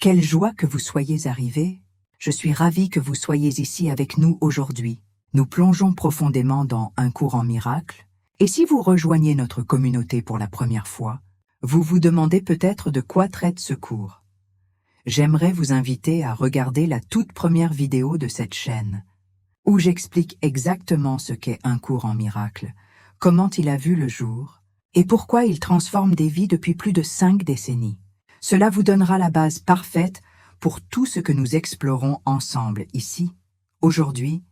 Quelle joie que vous soyez arrivés. Je suis ravie que vous soyez ici avec nous aujourd'hui. Nous plongeons profondément dans un cours en miracles. Et si vous rejoignez notre communauté pour la première fois, vous vous demandez peut-être de quoi traite ce cours. J'aimerais vous inviter à regarder la toute première vidéo de cette chaîne, où j'explique exactement ce qu'est un cours en miracles, comment il a vu le jour, et pourquoi il transforme des vies depuis plus de 5 décennies. Cela vous donnera la base parfaite pour tout ce que nous explorons ensemble ici. Aujourd'hui,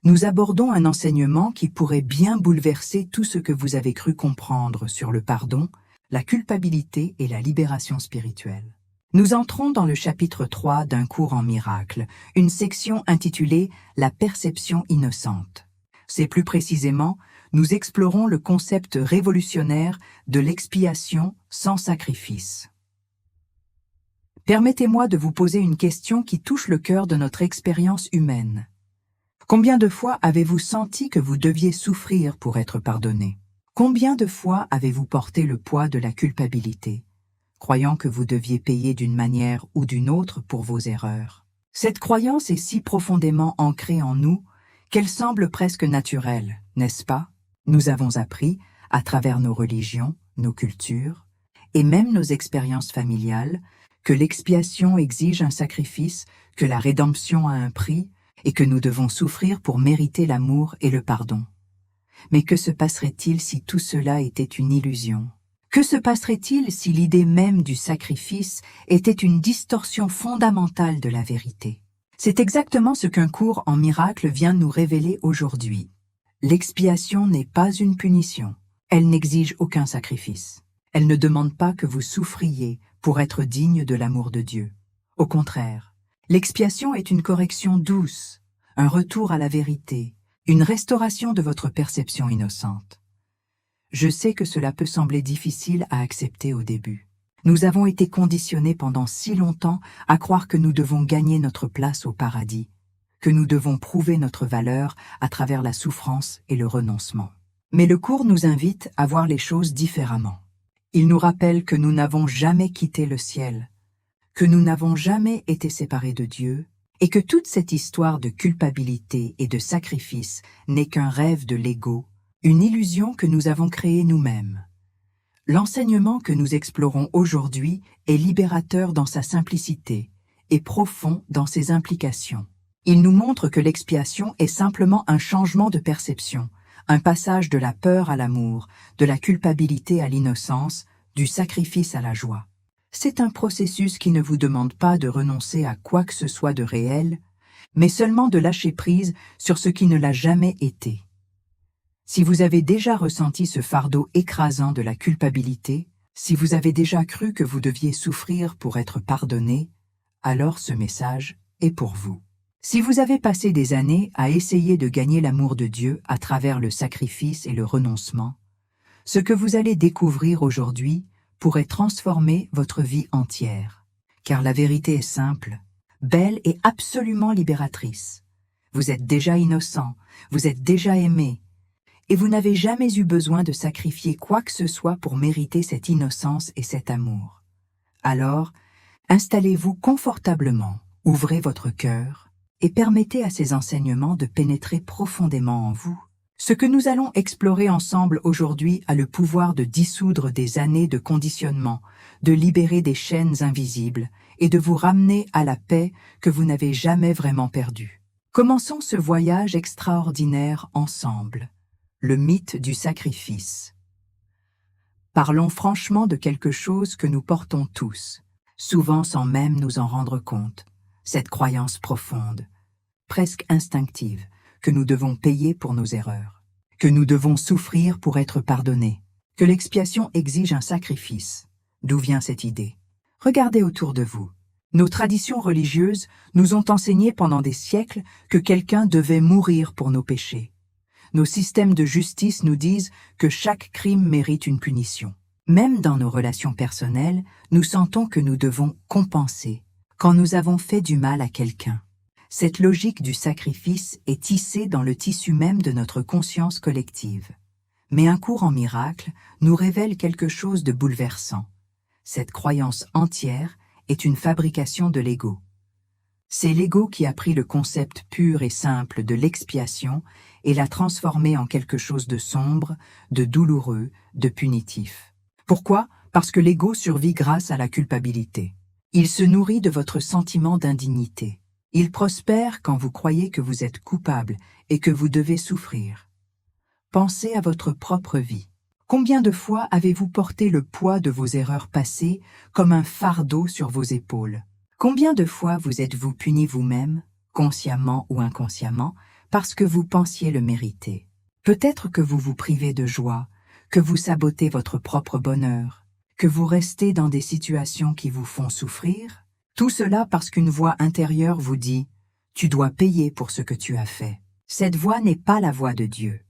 nous abordons un enseignement qui pourrait bien bouleverser tout ce que vous avez cru comprendre sur le pardon, la culpabilité et la libération spirituelle. Nous entrons dans le chapitre 3 d'un cours en miracles, une section intitulée « La perception innocente ». C'est plus précisément, nous explorons le concept révolutionnaire de l'expiation sans sacrifice. Permettez-moi de vous poser une question qui touche le cœur de notre expérience humaine. Combien de fois avez-vous senti que vous deviez souffrir pour être pardonné? Combien de fois avez-vous porté le poids de la culpabilité, croyant que vous deviez payer d'une manière ou d'une autre pour vos erreurs? Cette croyance est si profondément ancrée en nous qu'elle semble presque naturelle, n'est-ce pas? Nous avons appris, à travers nos religions, nos cultures, et même nos expériences familiales, que l'expiation exige un sacrifice, que la rédemption a un prix, et que nous devons souffrir pour mériter l'amour et le pardon. Mais que se passerait-il si tout cela était une illusion? Que se passerait-il si l'idée même du sacrifice était une distorsion fondamentale de la vérité? C'est exactement ce qu'un cours en miracle vient nous révéler aujourd'hui. L'expiation n'est pas une punition. Elle n'exige aucun sacrifice. Elle ne demande pas que vous souffriez pour être digne de l'amour de Dieu. Au contraire, l'expiation est une correction douce, un retour à la vérité, une restauration de votre perception innocente. Je sais que cela peut sembler difficile à accepter au début. Nous avons été conditionnés pendant si longtemps à croire que nous devons gagner notre place au paradis, que nous devons prouver notre valeur à travers la souffrance et le renoncement. Mais le cours nous invite à voir les choses différemment. Il nous rappelle que nous n'avons jamais quitté le ciel, que nous n'avons jamais été séparés de Dieu, et que toute cette histoire de culpabilité et de sacrifice n'est qu'un rêve de l'ego, une illusion que nous avons créée nous-mêmes. L'enseignement que nous explorons aujourd'hui est libérateur dans sa simplicité et profond dans ses implications. Il nous montre que l'expiation est simplement un changement de perception, un passage de la peur à l'amour, de la culpabilité à l'innocence, du sacrifice à la joie. C'est un processus qui ne vous demande pas de renoncer à quoi que ce soit de réel, mais seulement de lâcher prise sur ce qui ne l'a jamais été. Si vous avez déjà ressenti ce fardeau écrasant de la culpabilité, si vous avez déjà cru que vous deviez souffrir pour être pardonné, alors ce message est pour vous. Si vous avez passé des années à essayer de gagner l'amour de Dieu à travers le sacrifice et le renoncement, ce que vous allez découvrir aujourd'hui pourrait transformer votre vie entière. Car la vérité est simple, belle et absolument libératrice. Vous êtes déjà innocent, vous êtes déjà aimé, et vous n'avez jamais eu besoin de sacrifier quoi que ce soit pour mériter cette innocence et cet amour. Alors, installez-vous confortablement, ouvrez votre cœur, et permettez à ces enseignements de pénétrer profondément en vous. Ce que nous allons explorer ensemble aujourd'hui a le pouvoir de dissoudre des années de conditionnement, de libérer des chaînes invisibles et de vous ramener à la paix que vous n'avez jamais vraiment perdue. Commençons ce voyage extraordinaire ensemble, le mythe du sacrifice. Parlons franchement de quelque chose que nous portons tous, souvent sans même nous en rendre compte. Cette croyance profonde, presque instinctive, que nous devons payer pour nos erreurs, que nous devons souffrir pour être pardonnés, que l'expiation exige un sacrifice. D'où vient cette idée? Regardez autour de vous. Nos traditions religieuses nous ont enseigné pendant des siècles que quelqu'un devait mourir pour nos péchés. Nos systèmes de justice nous disent que chaque crime mérite une punition. Même dans nos relations personnelles, nous sentons que nous devons compenser quand nous avons fait du mal à quelqu'un. Cette logique du sacrifice est tissée dans le tissu même de notre conscience collective. Mais un cours en miracle nous révèle quelque chose de bouleversant. Cette croyance entière est une fabrication de l'ego. C'est l'ego qui a pris le concept pur et simple de l'expiation et l'a transformé en quelque chose de sombre, de douloureux, de punitif. Pourquoi? Parce que l'ego survit grâce à la culpabilité. Il se nourrit de votre sentiment d'indignité. Il prospère quand vous croyez que vous êtes coupable et que vous devez souffrir. Pensez à votre propre vie. Combien de fois avez-vous porté le poids de vos erreurs passées comme un fardeau sur vos épaules? Combien de fois vous êtes-vous puni vous-même, consciemment ou inconsciemment, parce que vous pensiez le mériter? Peut-être que vous vous privez de joie, que vous sabotez votre propre bonheur, que vous restez dans des situations qui vous font souffrir. Tout cela parce qu'une voix intérieure vous dit « Tu dois payer pour ce que tu as fait ». Cette voix n'est pas la voix de Dieu.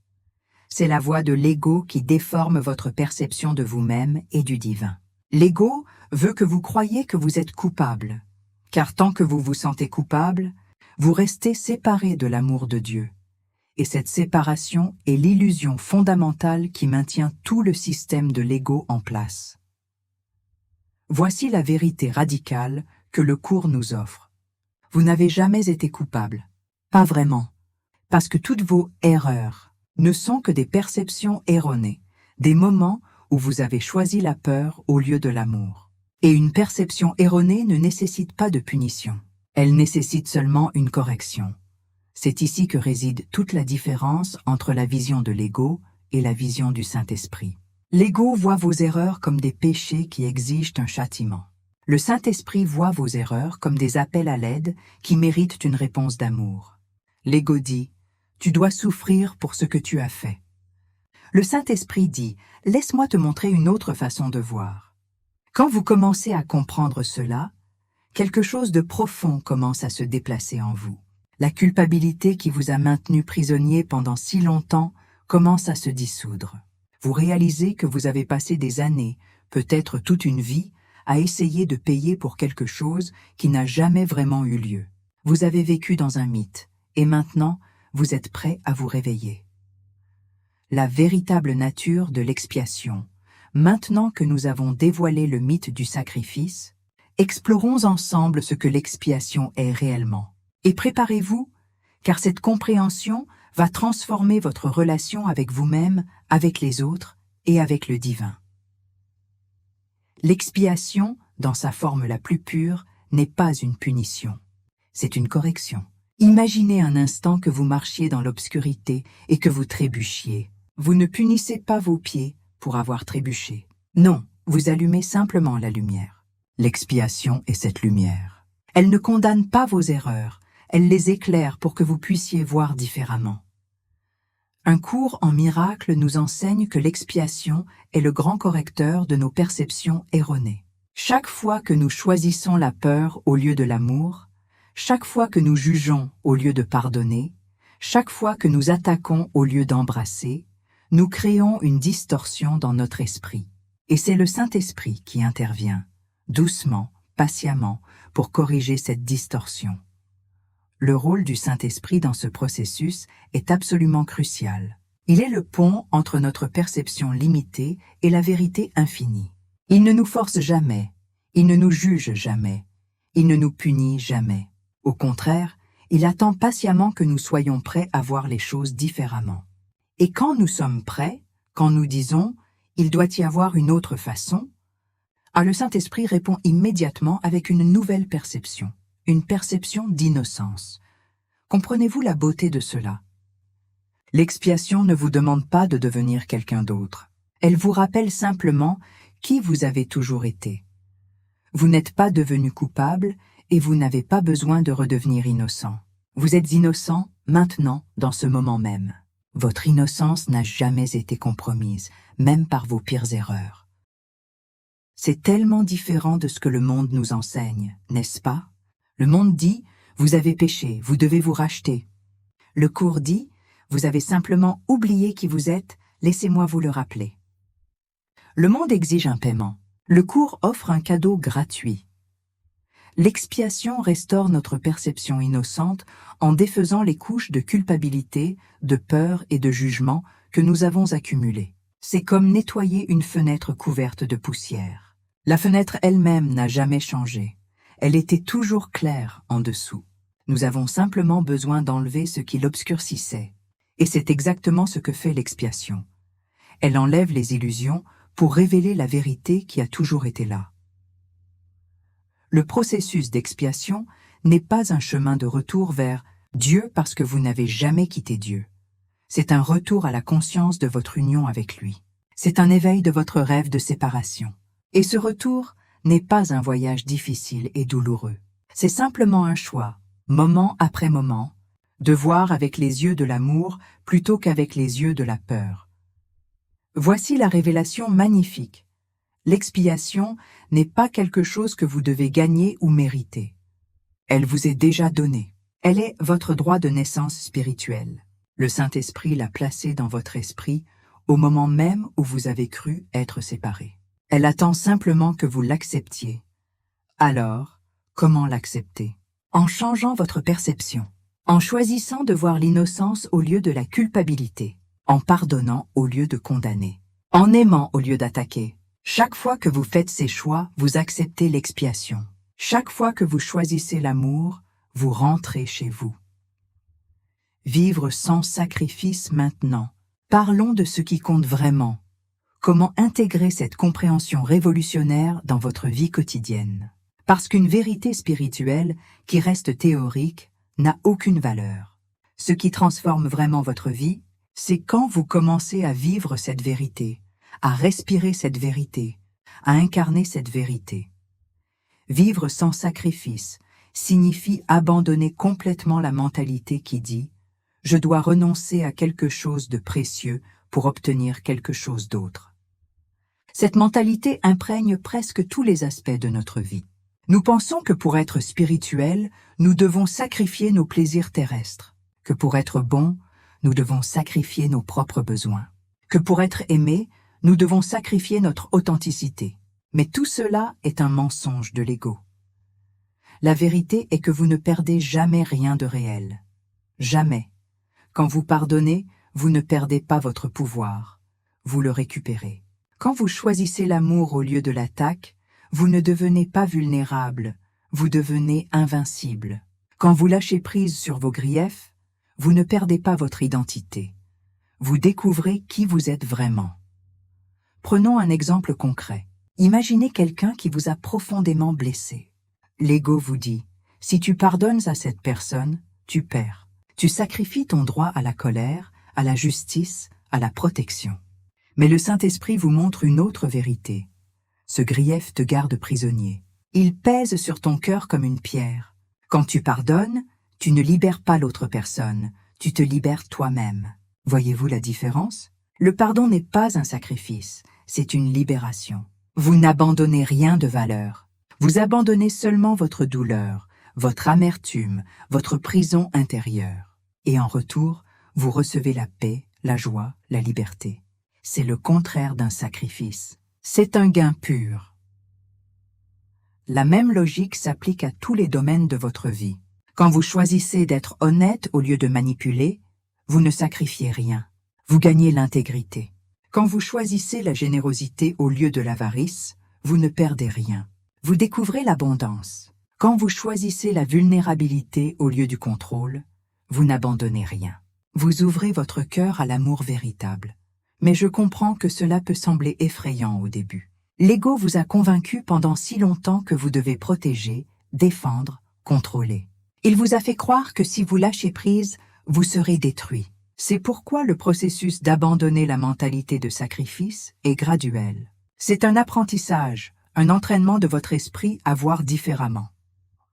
C'est la voix de l'ego qui déforme votre perception de vous-même et du divin. L'ego veut que vous croyiez que vous êtes coupable, car tant que vous vous sentez coupable, vous restez séparé de l'amour de Dieu. Et cette séparation est l'illusion fondamentale qui maintient tout le système de l'ego en place. Voici la vérité radicale que le cours nous offre. Vous n'avez jamais été coupable. Pas vraiment. Parce que toutes vos erreurs ne sont que des perceptions erronées, des moments où vous avez choisi la peur au lieu de l'amour. Et une perception erronée ne nécessite pas de punition. Elle nécessite seulement une correction. C'est ici que réside toute la différence entre la vision de l'ego et la vision du Saint-Esprit. L'ego voit vos erreurs comme des péchés qui exigent un châtiment. Le Saint-Esprit voit vos erreurs comme des appels à l'aide qui méritent une réponse d'amour. L'ego dit « Tu dois souffrir pour ce que tu as fait ». Le Saint-Esprit dit « Laisse-moi te montrer une autre façon de voir ». Quand vous commencez à comprendre cela, quelque chose de profond commence à se déplacer en vous. La culpabilité qui vous a maintenu prisonnier pendant si longtemps commence à se dissoudre. Vous réalisez que vous avez passé des années, peut-être toute une vie, à essayer de payer pour quelque chose qui n'a jamais vraiment eu lieu. Vous avez vécu dans un mythe, et maintenant, vous êtes prêt à vous réveiller. La véritable nature de l'expiation. Maintenant que nous avons dévoilé le mythe du sacrifice, explorons ensemble ce que l'expiation est réellement. Et préparez-vous, car cette compréhension va transformer votre relation avec vous-même, avec les autres et avec le divin. L'expiation, dans sa forme la plus pure, n'est pas une punition. C'est une correction. Imaginez un instant que vous marchiez dans l'obscurité et que vous trébuchiez. Vous ne punissez pas vos pieds pour avoir trébuché. Non, vous allumez simplement la lumière. L'expiation est cette lumière. Elle ne condamne pas vos erreurs, elle les éclaire pour que vous puissiez voir différemment. Un cours en miracle nous enseigne que l'expiation est le grand correcteur de nos perceptions erronées. Chaque fois que nous choisissons la peur au lieu de l'amour, chaque fois que nous jugeons au lieu de pardonner, chaque fois que nous attaquons au lieu d'embrasser, nous créons une distorsion dans notre esprit. Et c'est le Saint-Esprit qui intervient, doucement, patiemment, pour corriger cette distorsion. Le rôle du Saint-Esprit dans ce processus est absolument crucial. Il est le pont entre notre perception limitée et la vérité infinie. Il ne nous force jamais, il ne nous juge jamais, il ne nous punit jamais. Au contraire, il attend patiemment que nous soyons prêts à voir les choses différemment. Et quand nous sommes prêts, quand nous disons « il doit y avoir une autre façon », le Saint-Esprit répond immédiatement avec une nouvelle perception, une perception d'innocence. Comprenez-vous la beauté de cela? L'expiation ne vous demande pas de devenir quelqu'un d'autre. Elle vous rappelle simplement qui vous avez toujours été. Vous n'êtes pas devenu coupable et vous n'avez pas besoin de redevenir innocent. Vous êtes innocent maintenant, dans ce moment même. Votre innocence n'a jamais été compromise, même par vos pires erreurs. C'est tellement différent de ce que le monde nous enseigne, n'est-ce pas? Le monde dit « vous avez péché, vous devez vous racheter ». Le cours dit « vous avez simplement oublié qui vous êtes, laissez-moi vous le rappeler ». Le monde exige un paiement. Le cours offre un cadeau gratuit. L'expiation restaure notre perception innocente en défaisant les couches de culpabilité, de peur et de jugement que nous avons accumulées. C'est comme nettoyer une fenêtre couverte de poussière. La fenêtre elle-même n'a jamais changé. Elle était toujours claire en dessous. Nous avons simplement besoin d'enlever ce qui l'obscurcissait. Et c'est exactement ce que fait l'expiation. Elle enlève les illusions pour révéler la vérité qui a toujours été là. Le processus d'expiation n'est pas un chemin de retour vers Dieu parce que vous n'avez jamais quitté Dieu. C'est un retour à la conscience de votre union avec lui. C'est un éveil de votre rêve de séparation. Et ce retour n'est pas un voyage difficile et douloureux. C'est simplement un choix, moment après moment, de voir avec les yeux de l'amour plutôt qu'avec les yeux de la peur. Voici la révélation magnifique. L'expiation n'est pas quelque chose que vous devez gagner ou mériter. Elle vous est déjà donnée. Elle est votre droit de naissance spirituelle. Le Saint-Esprit l'a placée dans votre esprit au moment même où vous avez cru être séparés. Elle attend simplement que vous l'acceptiez. Alors, comment l'accepter? En changeant votre perception, en choisissant de voir l'innocence au lieu de la culpabilité, en pardonnant au lieu de condamner, en aimant au lieu d'attaquer. Chaque fois que vous faites ces choix, vous acceptez l'expiation. Chaque fois que vous choisissez l'amour, vous rentrez chez vous. Vivre sans sacrifice maintenant. Parlons de ce qui compte vraiment. Comment intégrer cette compréhension révolutionnaire dans votre vie quotidienne? Parce qu'une vérité spirituelle qui reste théorique n'a aucune valeur. Ce qui transforme vraiment votre vie, c'est quand vous commencez à vivre cette vérité, à respirer cette vérité, à incarner cette vérité. Vivre sans sacrifice signifie abandonner complètement la mentalité qui dit « je dois renoncer à quelque chose de précieux pour obtenir quelque chose d'autre ». Cette mentalité imprègne presque tous les aspects de notre vie. Nous pensons que pour être spirituel, nous devons sacrifier nos plaisirs terrestres, que pour être bons, nous devons sacrifier nos propres besoins, que pour être aimés, nous devons sacrifier notre authenticité. Mais tout cela est un mensonge de l'ego. La vérité est que vous ne perdez jamais rien de réel. Jamais. Quand vous pardonnez, vous ne perdez pas votre pouvoir. Vous le récupérez. Quand vous choisissez l'amour au lieu de l'attaque, vous ne devenez pas vulnérable, vous devenez invincible. Quand vous lâchez prise sur vos griefs, vous ne perdez pas votre identité. Vous découvrez qui vous êtes vraiment. Prenons un exemple concret. Imaginez quelqu'un qui vous a profondément blessé. L'ego vous dit, si tu pardonnes à cette personne, tu perds. Tu sacrifies ton droit à la colère, à la justice, à la protection. Mais le Saint-Esprit vous montre une autre vérité. Ce grief te garde prisonnier. Il pèse sur ton cœur comme une pierre. Quand tu pardonnes, tu ne libères pas l'autre personne, tu te libères toi-même. Voyez-vous la différence? Le pardon n'est pas un sacrifice, c'est une libération. Vous n'abandonnez rien de valeur. Vous abandonnez seulement votre douleur, votre amertume, votre prison intérieure. Et en retour, vous recevez la paix, la joie, la liberté. C'est le contraire d'un sacrifice. C'est un gain pur. La même logique s'applique à tous les domaines de votre vie. Quand vous choisissez d'être honnête au lieu de manipuler, vous ne sacrifiez rien. Vous gagnez l'intégrité. Quand vous choisissez la générosité au lieu de l'avarice, vous ne perdez rien. Vous découvrez l'abondance. Quand vous choisissez la vulnérabilité au lieu du contrôle, vous n'abandonnez rien. Vous ouvrez votre cœur à l'amour véritable. Mais je comprends que cela peut sembler effrayant au début. L'ego vous a convaincu pendant si longtemps que vous devez protéger, défendre, contrôler. Il vous a fait croire que si vous lâchez prise, vous serez détruit. C'est pourquoi le processus d'abandonner la mentalité de sacrifice est graduel. C'est un apprentissage, un entraînement de votre esprit à voir différemment.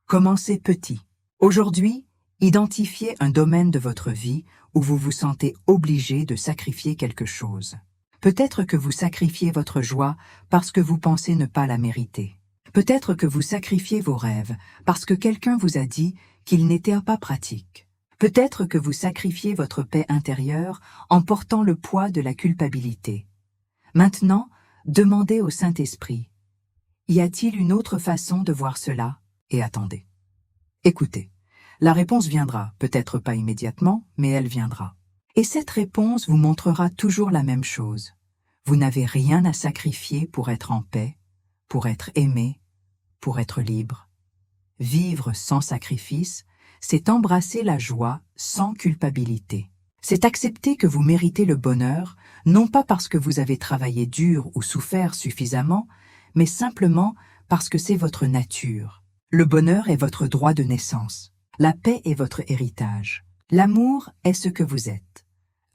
Commencez petit. Aujourd'hui, identifiez un domaine de votre vie où vous vous sentez obligé de sacrifier quelque chose. Peut-être que vous sacrifiez votre joie parce que vous pensez ne pas la mériter. Peut-être que vous sacrifiez vos rêves parce que quelqu'un vous a dit qu'ils n'étaient pas pratiques. Peut-être que vous sacrifiez votre paix intérieure en portant le poids de la culpabilité. Maintenant, demandez au Saint-Esprit, y a-t-il une autre façon de voir cela? Et attendez. Écoutez, la réponse viendra, peut-être pas immédiatement, mais elle viendra. Et cette réponse vous montrera toujours la même chose. Vous n'avez rien à sacrifier pour être en paix, pour être aimé, pour être libre. Vivre sans sacrifice, c'est embrasser la joie sans culpabilité. C'est accepter que vous méritez le bonheur, non pas parce que vous avez travaillé dur ou souffert suffisamment, mais simplement parce que c'est votre nature. Le bonheur est votre droit de naissance. La paix est votre héritage. L'amour est ce que vous êtes.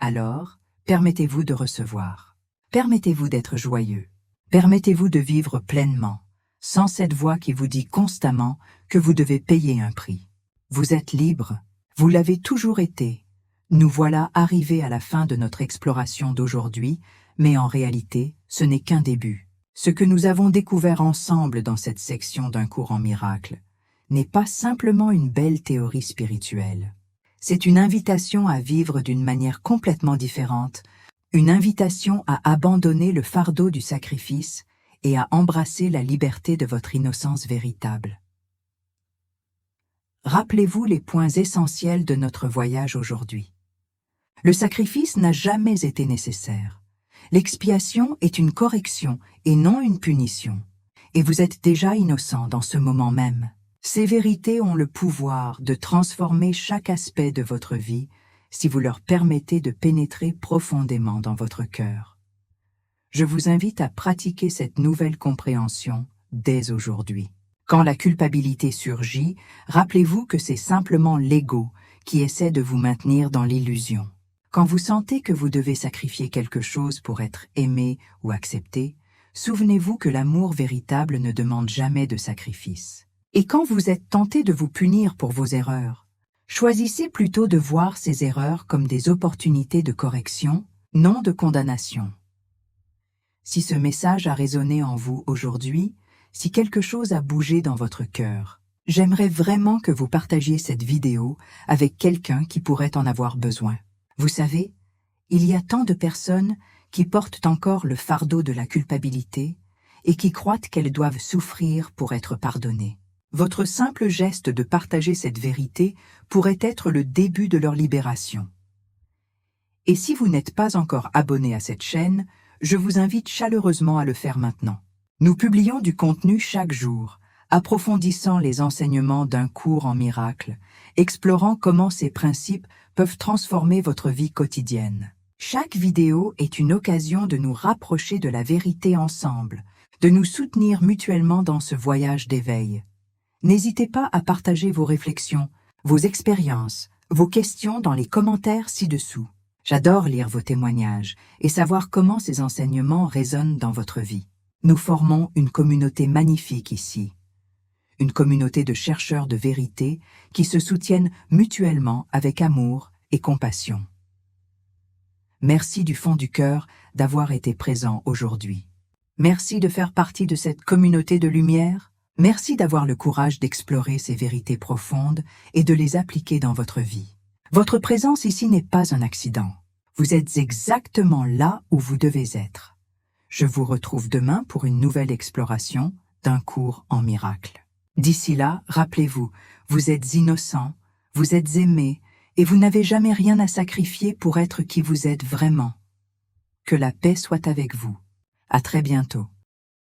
Alors, permettez-vous de recevoir. Permettez-vous d'être joyeux. Permettez-vous de vivre pleinement, sans cette voix qui vous dit constamment que vous devez payer un prix. Vous êtes libre. Vous l'avez toujours été. Nous voilà arrivés à la fin de notre exploration d'aujourd'hui, mais en réalité, ce n'est qu'un début. Ce que nous avons découvert ensemble dans cette section d'un cours en miracle n'est pas simplement une belle théorie spirituelle. C'est une invitation à vivre d'une manière complètement différente, une invitation à abandonner le fardeau du sacrifice et à embrasser la liberté de votre innocence véritable. Rappelez-vous les points essentiels de notre voyage aujourd'hui. Le sacrifice n'a jamais été nécessaire. L'expiation est une correction et non une punition. Et vous êtes déjà innocent dans ce moment même. Ces vérités ont le pouvoir de transformer chaque aspect de votre vie si vous leur permettez de pénétrer profondément dans votre cœur. Je vous invite à pratiquer cette nouvelle compréhension dès aujourd'hui. Quand la culpabilité surgit, rappelez-vous que c'est simplement l'ego qui essaie de vous maintenir dans l'illusion. Quand vous sentez que vous devez sacrifier quelque chose pour être aimé ou accepté, souvenez-vous que l'amour véritable ne demande jamais de sacrifice. Et quand vous êtes tenté de vous punir pour vos erreurs, choisissez plutôt de voir ces erreurs comme des opportunités de correction, non de condamnation. Si ce message a résonné en vous aujourd'hui, si quelque chose a bougé dans votre cœur, j'aimerais vraiment que vous partagiez cette vidéo avec quelqu'un qui pourrait en avoir besoin. Vous savez, il y a tant de personnes qui portent encore le fardeau de la culpabilité et qui croient qu'elles doivent souffrir pour être pardonnées. Votre simple geste de partager cette vérité pourrait être le début de leur libération. Et si vous n'êtes pas encore abonné à cette chaîne, je vous invite chaleureusement à le faire maintenant. Nous publions du contenu chaque jour, approfondissant les enseignements d'un cours en miracle, explorant comment ces principes peuvent transformer votre vie quotidienne. Chaque vidéo est une occasion de nous rapprocher de la vérité ensemble, de nous soutenir mutuellement dans ce voyage d'éveil. N'hésitez pas à partager vos réflexions, vos expériences, vos questions dans les commentaires ci-dessous. J'adore lire vos témoignages et savoir comment ces enseignements résonnent dans votre vie. Nous formons une communauté magnifique ici. Une communauté de chercheurs de vérité qui se soutiennent mutuellement avec amour et compassion. Merci du fond du cœur d'avoir été présent aujourd'hui. Merci de faire partie de cette communauté de lumière. Merci d'avoir le courage d'explorer ces vérités profondes et de les appliquer dans votre vie. Votre présence ici n'est pas un accident. Vous êtes exactement là où vous devez être. Je vous retrouve demain pour une nouvelle exploration d'un cours en miracle. D'ici là, rappelez-vous, vous êtes innocent, vous êtes aimé et vous n'avez jamais rien à sacrifier pour être qui vous êtes vraiment. Que la paix soit avec vous. À très bientôt.